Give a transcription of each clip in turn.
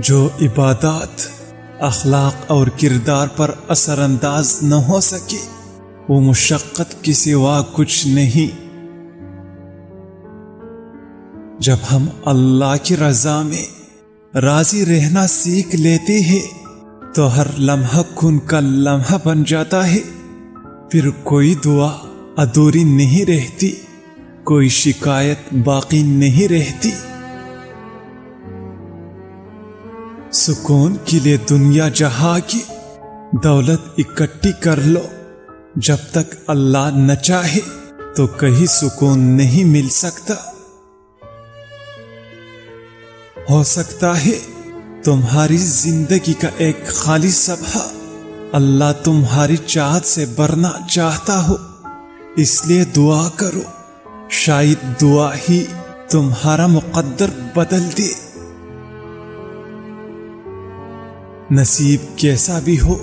جو عبادات اخلاق اور کردار پر اثر انداز نہ ہو سکے وہ مشقت کے سوا کچھ نہیں۔ جب ہم اللہ کی رضا میں راضی رہنا سیکھ لیتے ہیں تو ہر لمحہ کن کا لمحہ بن جاتا ہے، پھر کوئی دعا ادھوری نہیں رہتی، کوئی شکایت باقی نہیں رہتی۔ سکون کے لیے دنیا جہاں کی دولت اکٹھی کر لو، جب تک اللہ نہ چاہے تو کہیں سکون نہیں مل سکتا۔ ہو سکتا ہے تمہاری زندگی کا ایک خالی صفحہ اللہ تمہاری چاہت سے بھرنا چاہتا ہو، اس لیے دعا کرو، شاید دعا ہی تمہارا مقدر بدل دے۔ نصیب کیسا بھی ہو،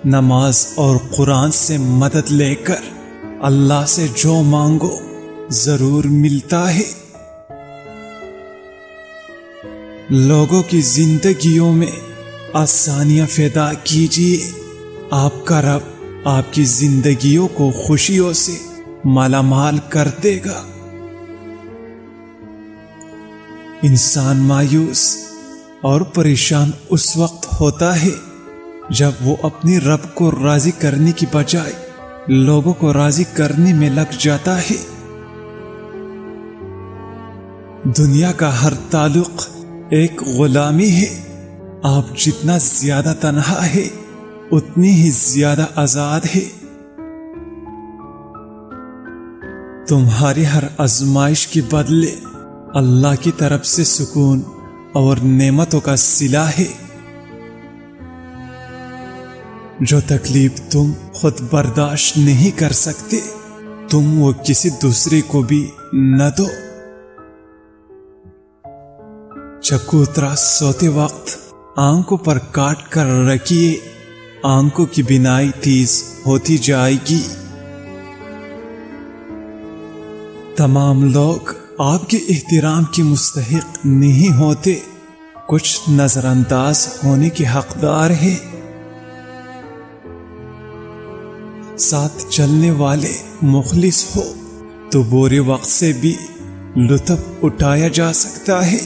نماز اور قرآن سے مدد لے کر اللہ سے جو مانگو ضرور ملتا ہے۔ لوگوں کی زندگیوں میں آسانیاں پیدا کیجیے، آپ کا رب آپ کی زندگیوں کو خوشیوں سے مالا مال کر دے گا۔ انسان مایوس اور پریشان اس وقت ہوتا ہے جب وہ اپنی رب کو راضی کرنے کی بجائے لوگوں کو راضی کرنے میں لگ جاتا ہے۔ دنیا کا ہر تعلق ایک غلامی ہے، آپ جتنا زیادہ تنہا ہے اتنی ہی زیادہ آزاد ہے۔ تمہاری ہر آزمائش کے بدلے اللہ کی طرف سے سکون اور نعمتوں کا صلہ ہے۔ جو تکلیف تم خود برداشت نہیں کر سکتے تم وہ کسی دوسرے کو بھی نہ دو۔ چکوترا سوتے وقت آنکھوں پر کاٹ کر رکھیے، آنکھوں کی بینائی تیز ہوتی جائے گی۔ تمام لوگ آپ کے احترام کے مستحق نہیں ہوتے، کچھ نظر انداز ہونے کے حقدار ہیں۔ ساتھ چلنے والے مخلص ہو تو برے وقت سے بھی لطف اٹھایا جا سکتا ہے۔